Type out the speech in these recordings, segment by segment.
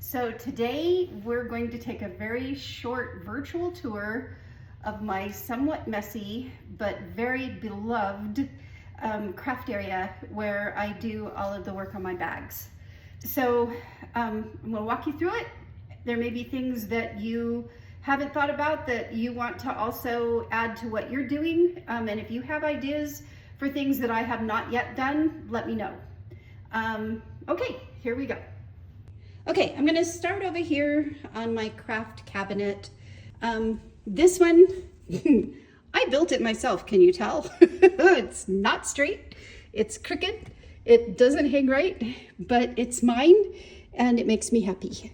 So today we're going to take a very short virtual tour of my somewhat messy but very beloved craft area where I do all of the work on my bags. So I'm going to walk you through it. There may be things that you haven't thought about that you want to also add to what you're doing. And if you have ideas for things that I have not yet done, let me know. Okay, here we go. Okay, I'm gonna start over here on my craft cabinet. This one, I built it myself, can you tell? It's not straight, it's crooked, it doesn't hang right, but it's mine and it makes me happy.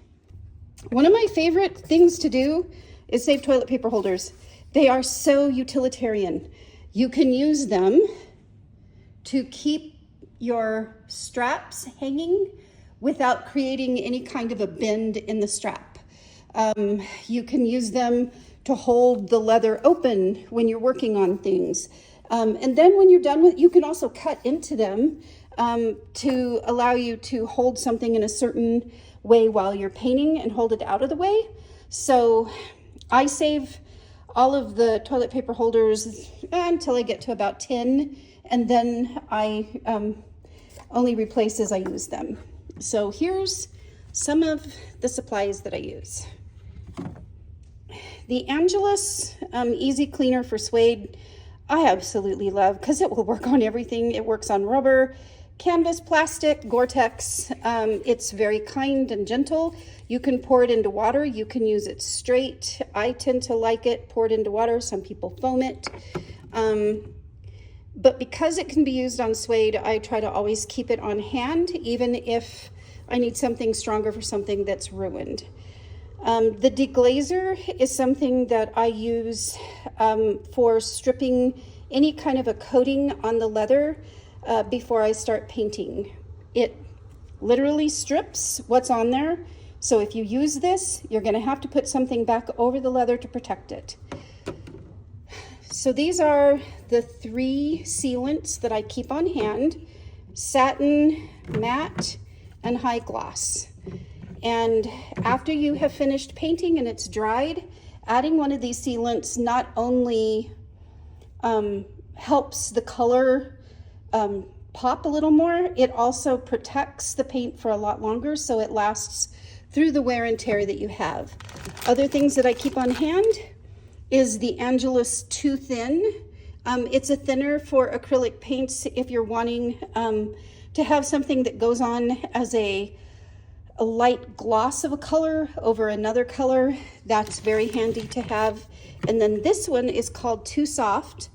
One of my favorite things to do is save toilet paper holders. They are so utilitarian. You can use them to keep your straps hanging without creating any kind of a bend in the strap. You can use them to hold the leather open when you're working on things. And then when you're done with, you can also cut into them to allow you to hold something in a certain way while you're painting and hold it out of the way. So I save all of the toilet paper holders until I get to about 10, and then I only replace as I use them. So here's some of the supplies that I use. The Angelus Easy Cleaner for Suede, I absolutely love because it will work on everything. It works on rubber, canvas, plastic, Gore-Tex. It's very kind and gentle. You can pour it into water. You can use it straight. I tend to like it poured into water. Some people foam it. But because it can be used on suede, I try to always keep it on hand, even if I need something stronger for something that's ruined. The deglazer is something that I use for stripping any kind of a coating on the leather before I start painting. It literally strips what's on there. So if you use this, you're going to have to put something back over the leather to protect it. So these are the 3 sealants that I keep on hand: satin, matte, and high gloss. And after you have finished painting and it's dried, adding one of these sealants not only helps the color pop a little more, it also protects the paint for a lot longer, so it lasts through the wear and tear that you have. Other things that I keep on hand is the Angelus Too Thin. It's a thinner for acrylic paints if you're wanting to have something that goes on as a light gloss of a color over another color. That's very handy to have. And then this one is called Too Soft.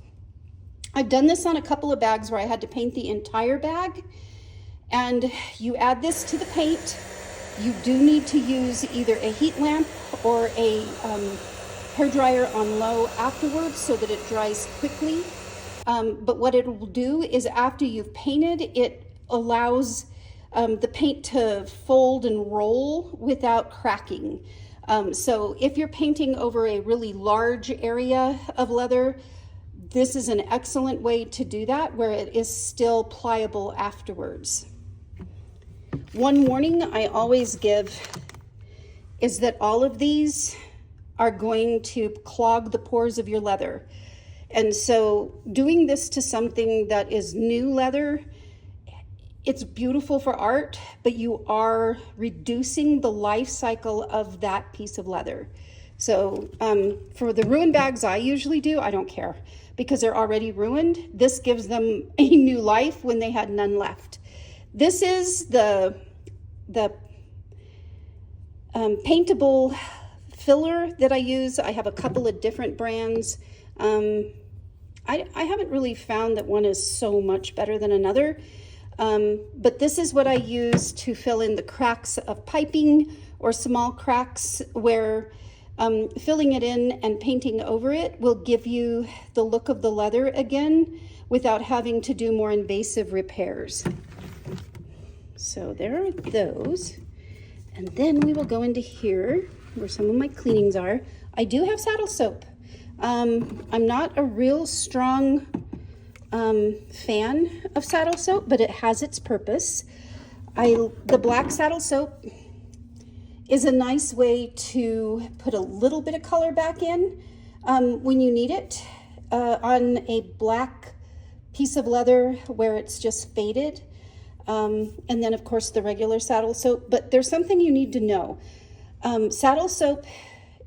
I've done this on a couple of bags where I had to paint the entire bag. And you add this to the paint. You do need to use either a heat lamp or a hair dryer on low afterwards so that it dries quickly. But what it will do is after you've painted, it allows the paint to fold and roll without cracking. So if you're painting over a really large area of leather, this is an excellent way to do that where it is still pliable afterwards. One warning I always give is that all of these are going to clog the pores of your leather. And so doing this to something that is new leather, it's beautiful for art, but you are reducing the life cycle of that piece of leather. So for the ruined bags I usually do, I don't care because they're already ruined. This gives them a new life when they had none left. This is the paintable filler that I use. I have a couple of different brands. I haven't really found that one is so much better than another, but this is what I use to fill in the cracks of piping or small cracks where filling it in and painting over it will give you the look of the leather again without having to do more invasive repairs. So there are those. And then we will go into here where some of my cleanings are. I do have saddle soap. I'm not a real strong fan of saddle soap, but it has its purpose. The black saddle soap is a nice way to put a little bit of color back in when you need it on a black piece of leather where it's just faded. And then of course the regular saddle soap, but there's something you need to know. Saddle soap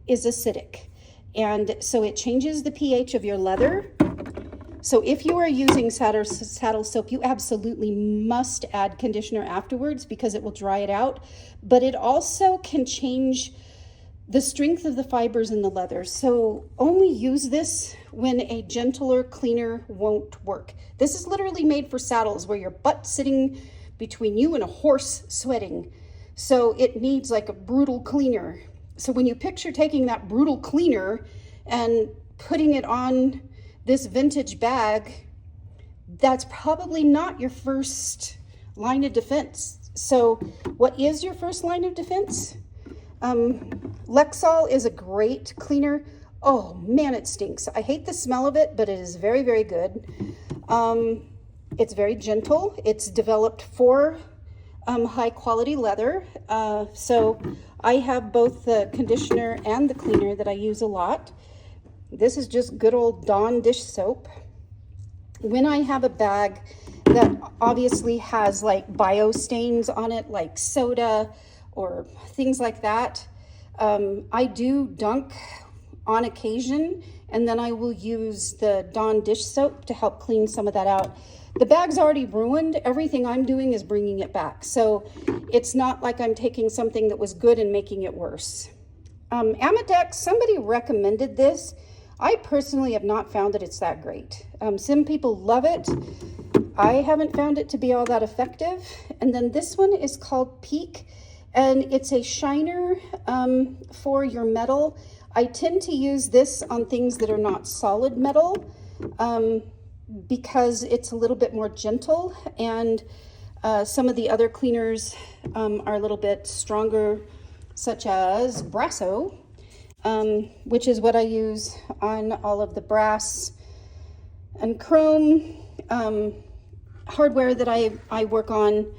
is acidic, and so it changes the pH of your leather. So if you are using saddle soap, you absolutely must add conditioner afterwards because it will dry it out. But it also can change the strength of the fibers in the leather. So only use this when a gentler cleaner won't work. This is literally made for saddles where your butt's sitting between you and a horse sweating. So it needs like a brutal cleaner. So when you picture taking that brutal cleaner and putting it on this vintage bag, that's probably not your first line of defense. So what is your first line of defense? Lexol is a great cleaner. Oh man, it stinks. I hate the smell of it, but it is very, very good. It's very gentle. It's developed for high quality leather. So I have both the conditioner and the cleaner that I use a lot. This is just good old Dawn dish soap. When I have a bag that obviously has like bio stains on it, like soda or things like that, I do dunk on occasion, and then I will use the Dawn dish soap to help clean some of that out. The bag's already ruined. Everything I'm doing is bringing it back. So it's not like I'm taking something that was good and making it worse. Amadex, somebody recommended this. I personally have not found that it's that great. Some people love it. I haven't found it to be all that effective. And then this one is called Peak, and it's a shiner for your metal. I tend to use this on things that are not solid metal because it's a little bit more gentle, and some of the other cleaners are a little bit stronger, such as Brasso, which is what I use on all of the brass and chrome hardware that I work on.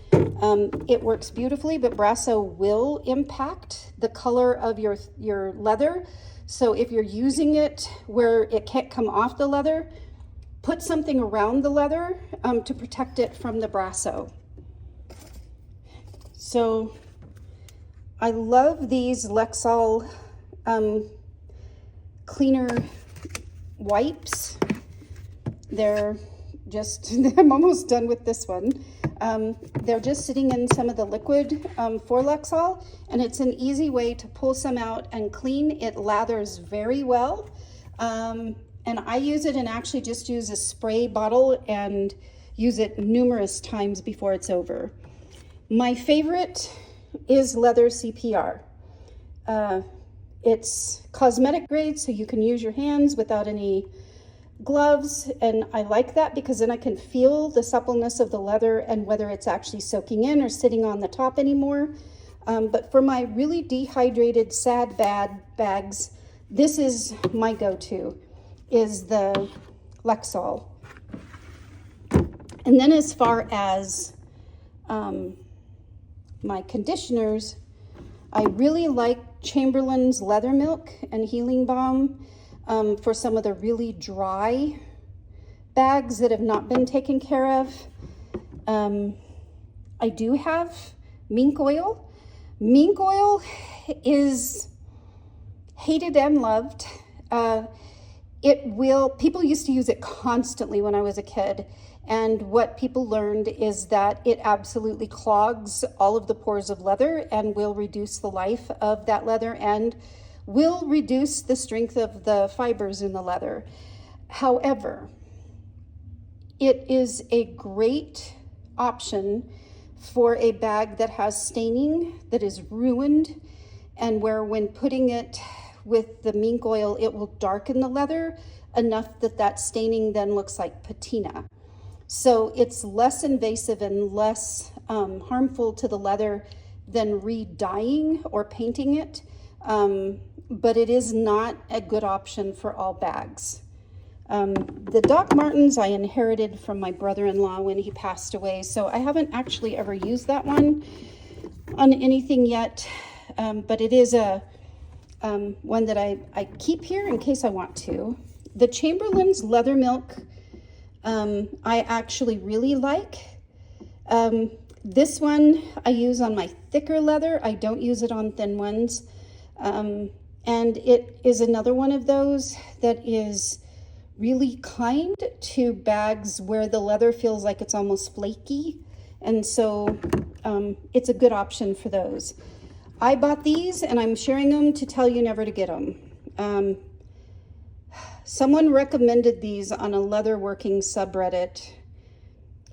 It works beautifully, but Brasso will impact the color of your leather. So if you're using it where it can't come off the leather, put something around the leather to protect it from the Brasso. So I love these Lexol cleaner wipes. They're just, I'm almost done with this one. They're just sitting in some of the liquid for Lexol, and it's an easy way to pull some out and clean. It lathers very well. And I use it and actually just use a spray bottle and use it numerous times before it's over. My favorite is leather CPR. It's cosmetic grade, so you can use your hands without any gloves, and I like that because then I can feel the suppleness of the leather and whether it's actually soaking in or sitting on the top anymore. But for my really dehydrated, sad, bad bags, this is my go-to, is the Lexol. And then as far as my conditioners, I really like Chamberlain's Leather Milk and Healing Balm for some of the really dry bags that have not been taken care of. I do have mink oil. Mink oil is hated and loved. People used to use it constantly when I was a kid. And what people learned is that it absolutely clogs all of the pores of leather and will reduce the life of that leather and will reduce the strength of the fibers in the leather. However, it is a great option for a bag that has staining, that is ruined, and where when putting it with the mink oil, it will darken the leather enough that that staining then looks like patina. So it's less invasive and less harmful to the leather than re-dyeing or painting it, but it is not a good option for all bags. The Doc Martens I inherited from my brother-in-law when he passed away, so I haven't actually ever used that one on anything yet. but it is a one that I keep here in case I want to. The Chamberlain's Leather Milk, I actually really like. This one I use on my thicker leather. I don't use it on thin ones. And it is another one of those that is really kind to bags where the leather feels like it's almost flaky. And so it's a good option for those. I bought these and I'm sharing them to tell you never to get them. Someone recommended these on a leatherworking subreddit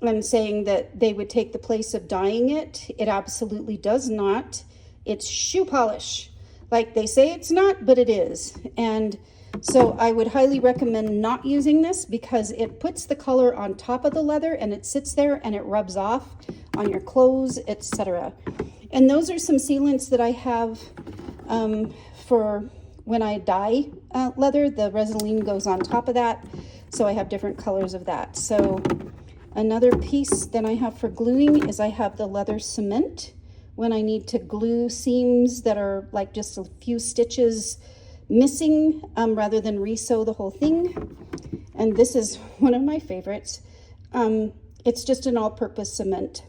and saying that they would take the place of dyeing it. It absolutely does not. It's shoe polish. Like they say it's not, but it is. And so I would highly recommend not using this because it puts the color on top of the leather and it sits there and it rubs off on your clothes, etc. And those are some sealants that I have for when I dye leather. The Resin goes on top of that, so I have different colors of that. So another piece that I have for gluing is I have the leather cement when I need to glue seams that are like just a few stitches missing rather than re-sew the whole thing. And this is one of my favorites. It's just an all-purpose cement.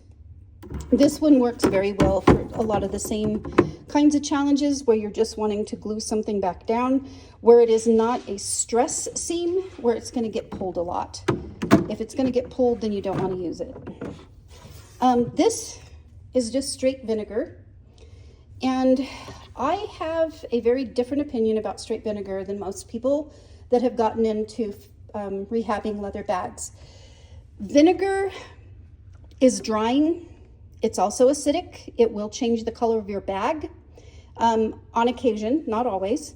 This one works very well for a lot of the same kinds of challenges where you're just wanting to glue something back down, where it is not a stress seam where it's going to get pulled a lot. If it's going to get pulled, then you don't want to use it. This is just straight vinegar. And I have a very different opinion about straight vinegar than most people that have gotten into rehabbing leather bags. Vinegar is drying. It's also acidic. It will change the color of your bag on occasion, not always.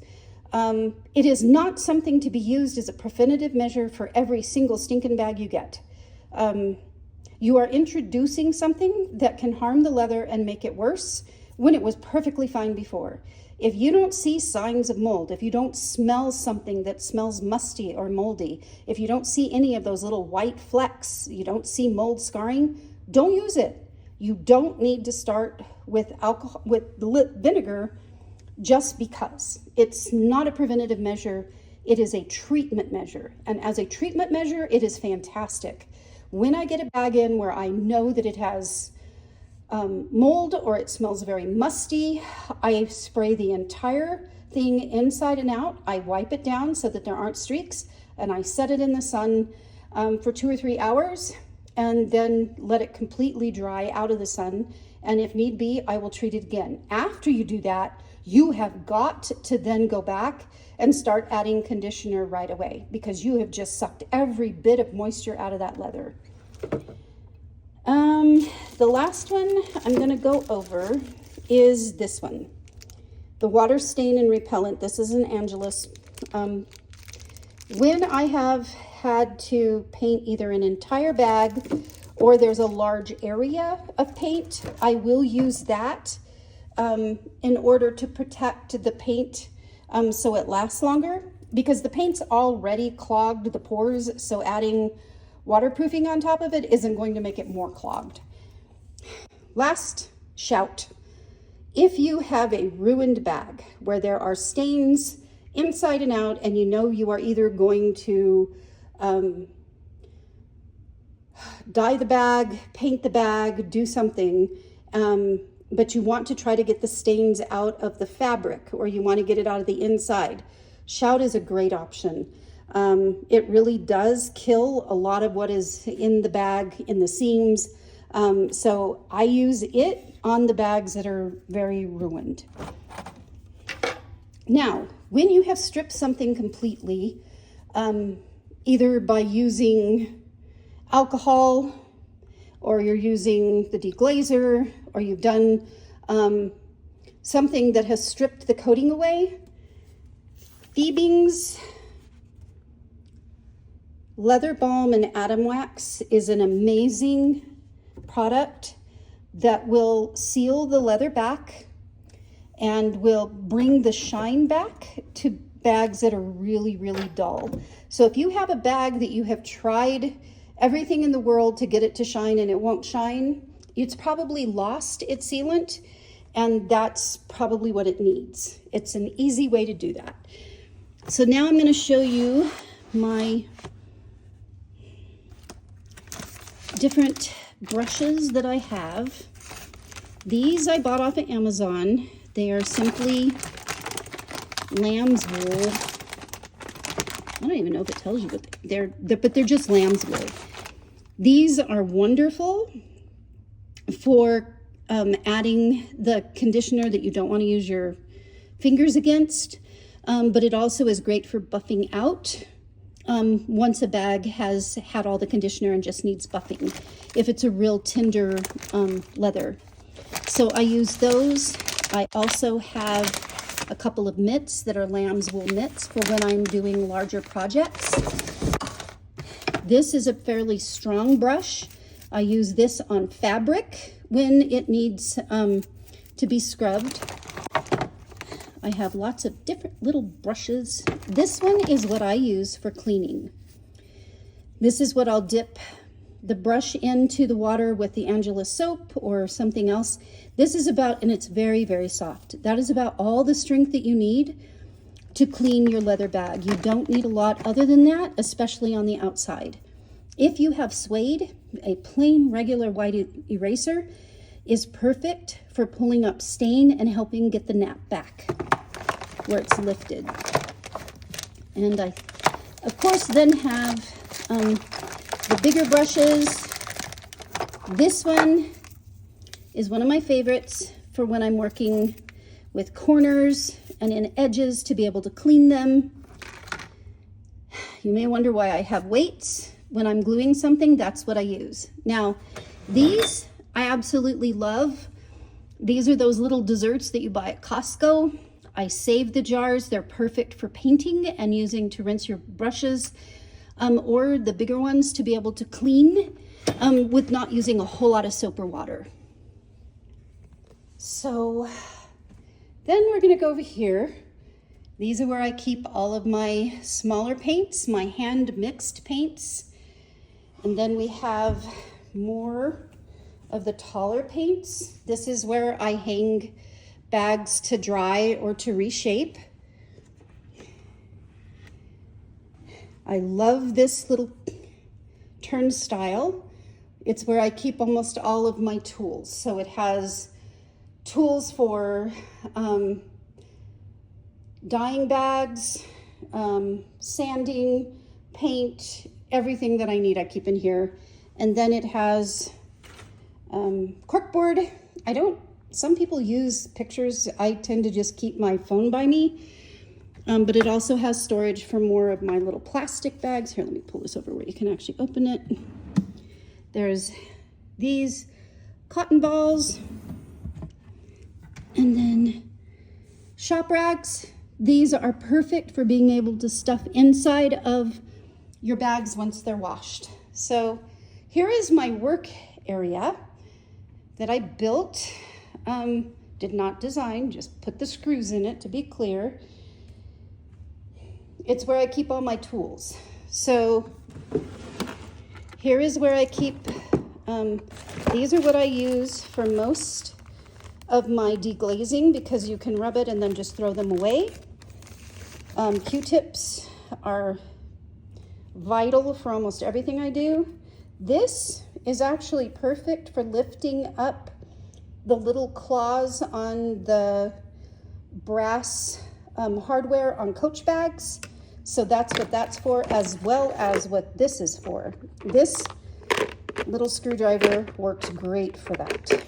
It is not something to be used as a preventative measure for every single stinking bag you get. You are introducing something that can harm the leather and make it worse when it was perfectly fine before. If you don't see signs of mold, if you don't smell something that smells musty or moldy, if you don't see any of those little white flecks, you don't see mold scarring, don't use it. You don't need to start with alcohol, with vinegar, just because. It's not a preventative measure. It is a treatment measure. And as a treatment measure, it is fantastic. When I get a bag in where I know that it has mold or it smells very musty, I spray the entire thing inside and out. I wipe it down so that there aren't streaks, and I set it in the sun for 2 or 3 hours, and then let it completely dry out of the sun. And if need be, I will treat it again. After you do that, you have got to then go back and start adding conditioner right away, because you have just sucked every bit of moisture out of that leather. The last one I'm going to go over is this one, the water stain and repellent. This is an Angelus. When I have had to paint either an entire bag or there's a large area of paint, I will use that in order to protect the paint so it lasts longer, because the paint's already clogged the pores, so adding waterproofing on top of it isn't going to make it more clogged. Last shout, if you have a ruined bag where there are stains inside and out, and you know you are either going to dye the bag, paint the bag, do something, but you want to try to get the stains out of the fabric, or you want to get it out of the inside, Shout is a great option. It really does kill a lot of what is in the bag, in the seams. So I use it on the bags that are very ruined. Now, when you have stripped something completely, either by using alcohol, or you're using the deglazer, or you've done something that has stripped the coating away, Fiebing's Leather Balm and Atom Wax is an amazing product that will seal the leather back and will bring the shine back to bags that are really, really dull. So if you have a bag that you have tried everything in the world to get it to shine and it won't shine, it's probably lost its sealant. And that's probably what it needs. It's an easy way to do that. So now I'm going to show you my different brushes that I have. These I bought off of Amazon. They are simply lamb's wool. I don't even know if it tells you what but they're just lamb's wool. These are wonderful for adding the conditioner that you don't want to use your fingers against, but it also is great for buffing out once a bag has had all the conditioner and just needs buffing, if it's a real tender leather. So I use those. I also have a couple of mitts that are lamb's wool mitts for when I'm doing larger projects. This is a fairly strong brush. I use this on fabric when it needs to be scrubbed. I have lots of different little brushes. This one is what I use for cleaning. This is what I'll dip the brush into the water with the Angela soap or something else. This is about, and it's very, very soft. That is about all the strength that you need to clean your leather bag. You don't need a lot other than that, especially on the outside. If you have suede, a plain regular white eraser is perfect for pulling up stain and helping get the nap back where it's lifted. And I, of course, then have the bigger brushes. This one is one of my favorites for when I'm working with corners and in edges to be able to clean them. You may wonder why I have weights. When I'm gluing something, that's what I use. Now, these I absolutely love. These are those little desserts that you buy at Costco. I save the jars. They're perfect for painting and using to rinse your brushes, or the bigger ones to be able to clean with not using a whole lot of soap or water. So then we're gonna go over here. These are where I keep all of my smaller paints, my hand mixed paints. And then we have more of the taller paints. This is where I hang bags to dry or to reshape. I love this little turnstile. It's where I keep almost all of my tools. So it has tools for dyeing bags, sanding, paint, everything that I need I keep in here. And then it has corkboard. Some people use pictures. I tend to just keep my phone by me. But it also has storage for more of my little plastic bags. Here, let me pull this over where you can actually open it. There's these cotton balls. And then shop rags. These are perfect for being able to stuff inside of your bags once they're washed. So here is my work area that I built. Did not design, just put the screws in it to be clear. It's where I keep all my tools. So here is where I keep, these are what I use for most of my deglazing because you can rub it and then just throw them away. Q-tips are vital for almost everything I do. This is actually perfect for lifting up the little claws on the brass hardware on Coach bags. So that's what that's for, as well as what this is for. This little screwdriver works great for that.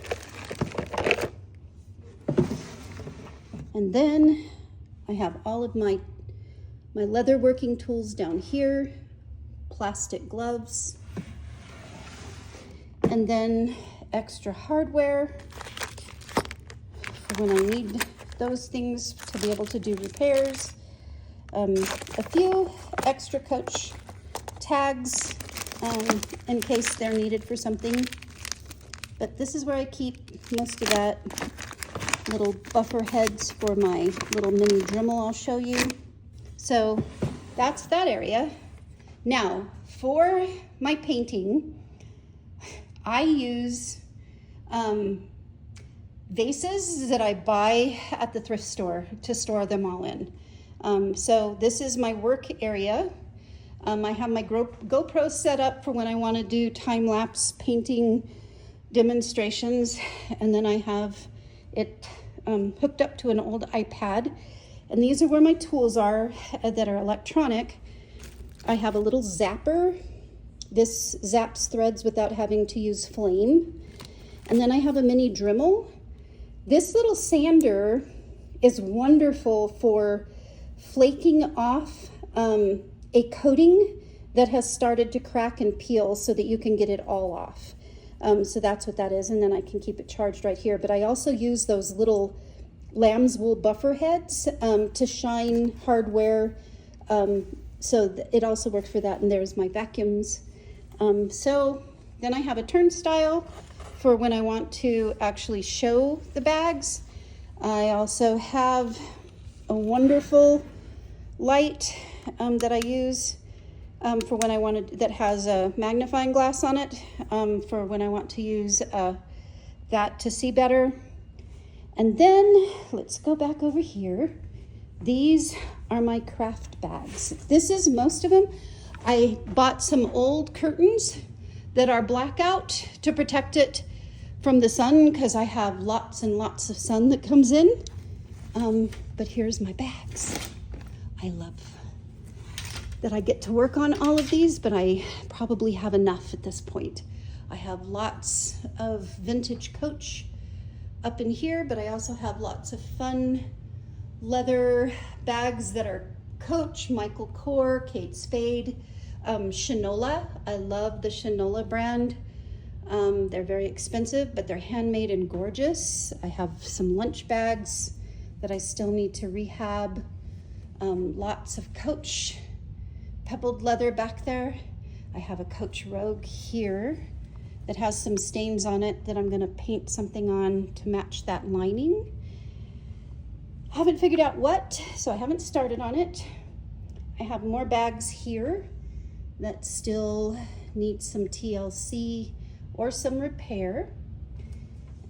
And then I have all of my leather working tools down here, plastic gloves, and then extra hardware for when I need those things to be able to do repairs. A few extra Coach tags in case they're needed for something. But this is where I keep most of that. Little buffer heads for my little mini Dremel I'll show you. So that's that area. Now, for my painting, I use vases that I buy at the thrift store to store them all in. So this is my work area. I have my GoPro set up for when I want to do time-lapse painting demonstrations, and then I have it hooked up to an old iPad, and these are where my tools are that are electronic. I have a little zapper. This zaps threads without having to use flame. And then I have a mini Dremel. This little sander is wonderful for flaking off a coating that has started to crack and peel so that you can get it all off. So that's what that is, and then I can keep it charged right here. But I also use those little lamb's wool buffer heads to shine hardware, so it also works for that. And there's my vacuums. So then I have a turnstile for when I want to actually show the bags. I also have a wonderful light that I use for when I want to, that has a magnifying glass on it, for when I want to use that to see better. And then let's go back over here. These are my craft bags. This is most of them. I bought some old curtains that are blackout to protect it from the sun, because I have lots and lots of sun that comes in. But here's my bags. I love that I get to work on all of these, but I probably have enough at this point. I have lots of vintage Coach up in here, but I also have lots of fun leather bags that are Coach, Michael Kors, Kate Spade, Shinola. I love the Shinola brand. They're very expensive, but they're handmade and gorgeous. I have some lunch bags that I still need to rehab. Lots of Coach pebbled leather back there. I have a Coach Rogue here that has some stains on it that I'm gonna paint something on to match that lining. I haven't figured out what, so I haven't started on it. I have more bags here that still need some TLC or some repair.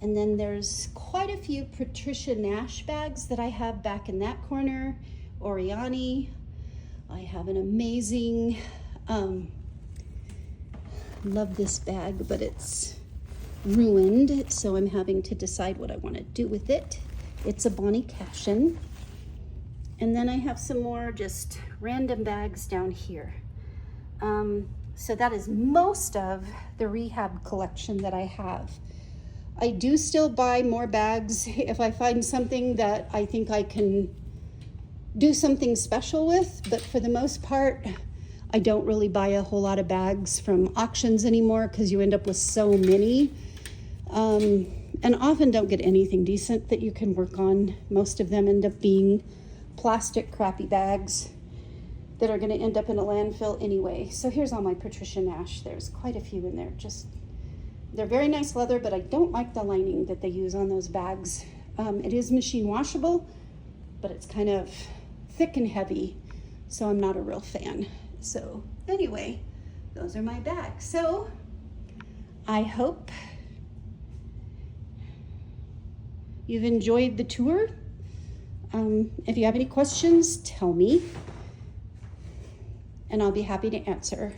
And then there's quite a few Patricia Nash bags that I have back in that corner. Oriani. I have an amazing, love this bag, but it's ruined, so I'm having to decide what I want to do with it. It's a Bonnie Cashin. And then I have some more just random bags down here. So that is most of the rehab collection that I have. I do still buy more bags if I find something that I think I can do something special with, but for the most part, I don't really buy a whole lot of bags from auctions anymore, because you end up with so many, and often don't get anything decent that you can work on. Most of them end up being plastic crappy bags that are going to end up in a landfill anyway. So here's all my Patricia Nash. There's quite a few in there. They're very nice leather, but I don't like the lining that they use on those bags. It is machine washable, but it's kind of thick and heavy, so I'm not a real fan. So anyway, those are my bags. So I hope you've enjoyed the tour. If you have any questions, tell me, and I'll be happy to answer.